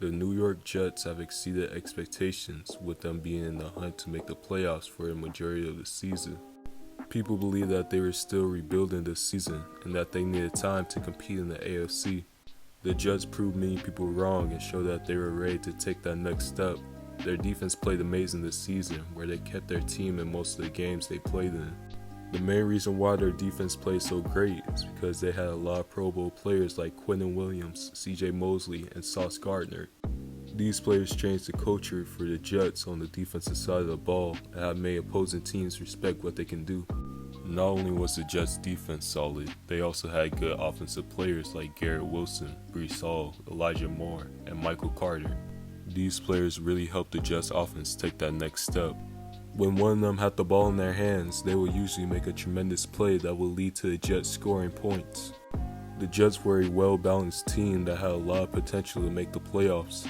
The New York Jets have exceeded expectations, with them being in the hunt to make the playoffs for a majority of the season. People believe that they were still rebuilding this season and that they needed time to compete in the AFC. The Jets proved many people wrong and showed that they were ready to take that next step. Their defense played amazing this season, where they kept their team in most of the games they played in. The main reason why their defense played so great is because they had a lot of Pro Bowl players like Quinnen Williams, CJ Mosley, and Sauce Gardner. These players changed the culture for the Jets on the defensive side of the ball and have made opposing teams respect what they can do. Not only was the Jets' defense solid, they also had good offensive players like Garrett Wilson, Breece Hall, Elijah Moore, and Michael Carter. These players really helped the Jets' offense take that next step. When one of them had the ball in their hands, they would usually make a tremendous play that would lead to the Jets scoring points. The Jets were a well-balanced team that had a lot of potential to make the playoffs.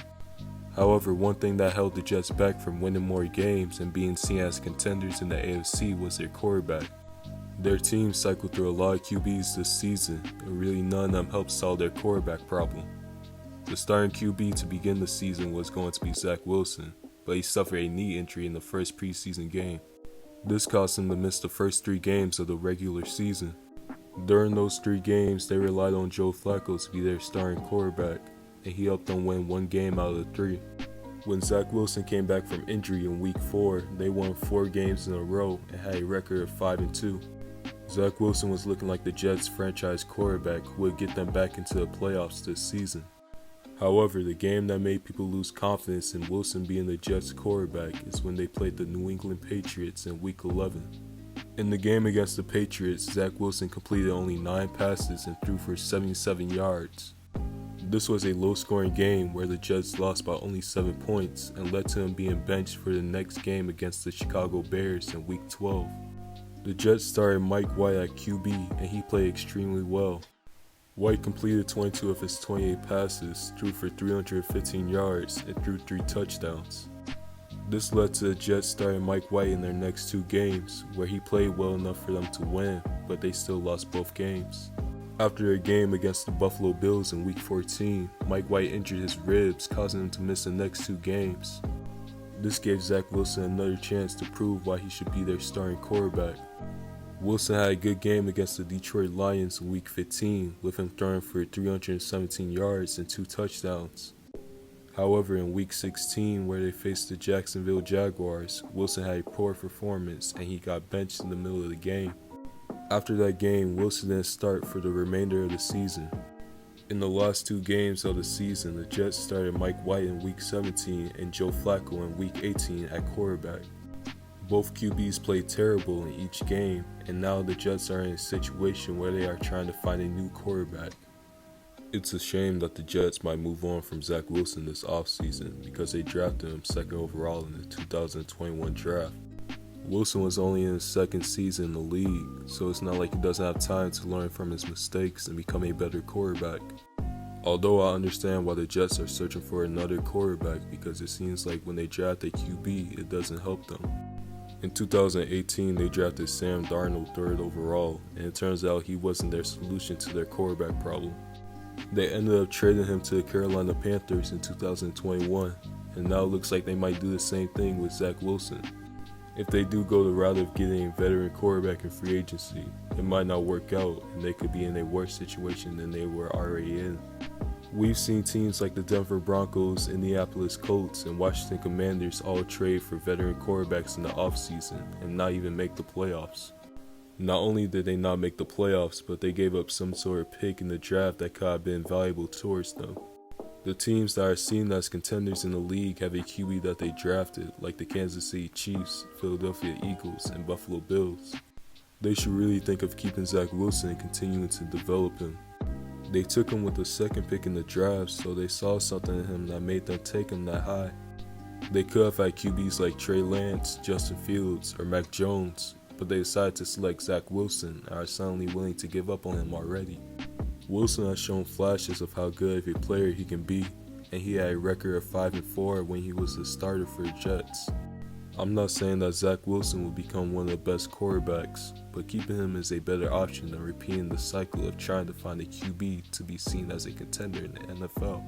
However, one thing that held the Jets back from winning more games and being seen as contenders in the AFC was their quarterback. Their team cycled through a lot of QBs this season, and really none of them helped solve their quarterback problem. The starting QB to begin the season was going to be Zach Wilson, but he suffered a knee injury in the first preseason game. This caused him to miss the first 3 games of the regular season. During those 3 games, they relied on Joe Flacco to be their starting quarterback, and he helped them win 1 game out of the 3. When Zach Wilson came back from injury in week 4, they won 4 games in a row and had a record of 5-2. Zach Wilson was looking like the Jets' franchise quarterback who would get them back into the playoffs this season. However, the game that made people lose confidence in Wilson being the Jets' quarterback is when they played the New England Patriots in Week 11. In the game against the Patriots, Zach Wilson completed only 9 passes and threw for 77 yards. This was a low-scoring game where the Jets lost by only 7 points and led to him being benched for the next game against the Chicago Bears in Week 12. The Jets started Mike White at QB and he played extremely well. White completed 22 of his 28 passes, threw for 315 yards, and threw 3 touchdowns. This led to the Jets starting Mike White in their next 2 games, where he played well enough for them to win, but they still lost both games. After their game against the Buffalo Bills in Week 14, Mike White injured his ribs, causing him to miss the next 2 games. This gave Zach Wilson another chance to prove why he should be their starting quarterback. Wilson had a good game against the Detroit Lions in Week 15, with him throwing for 317 yards and 2 touchdowns. However, in Week 16, where they faced the Jacksonville Jaguars, Wilson had a poor performance and he got benched in the middle of the game. After that game, Wilson didn't start for the remainder of the season. In the last 2 games of the season, the Jets started Mike White in Week 17 and Joe Flacco in Week 18 at quarterback. Both QBs played terrible in each game, and now the Jets are in a situation where they are trying to find a new quarterback. It's a shame that the Jets might move on from Zach Wilson this offseason because they drafted him 2nd overall in the 2021 draft. Wilson was only in his 2nd season in the league, so it's not like he doesn't have time to learn from his mistakes and become a better quarterback. Although I understand why the Jets are searching for another quarterback because it seems like when they draft a QB, it doesn't help them. In 2018, they drafted Sam Darnold 3rd overall, and it turns out he wasn't their solution to their quarterback problem. They ended up trading him to the Carolina Panthers in 2021, and now it looks like they might do the same thing with Zach Wilson. If they do go the route of getting a veteran quarterback in free agency, it might not work out, and they could be in a worse situation than they were already in. We've seen teams like the Denver Broncos, Indianapolis Colts, and Washington Commanders all trade for veteran quarterbacks in the offseason and not even make the playoffs. Not only did they not make the playoffs, but they gave up some sort of pick in the draft that could have been valuable towards them. The teams that are seen as contenders in the league have a QB that they drafted, like the Kansas City Chiefs, Philadelphia Eagles, and Buffalo Bills. They should really think of keeping Zach Wilson and continuing to develop him. They took him with the 2nd pick in the draft, so they saw something in him that made them take him that high. They could have had QBs like Trey Lance, Justin Fields, or Mac Jones, but they decided to select Zach Wilson and are suddenly willing to give up on him already. Wilson has shown flashes of how good of a player he can be, and he had a record of 5-4 when he was the starter for the Jets. I'm not saying that Zach Wilson will become one of the best quarterbacks, but keeping him is a better option than repeating the cycle of trying to find a QB to be seen as a contender in the NFL.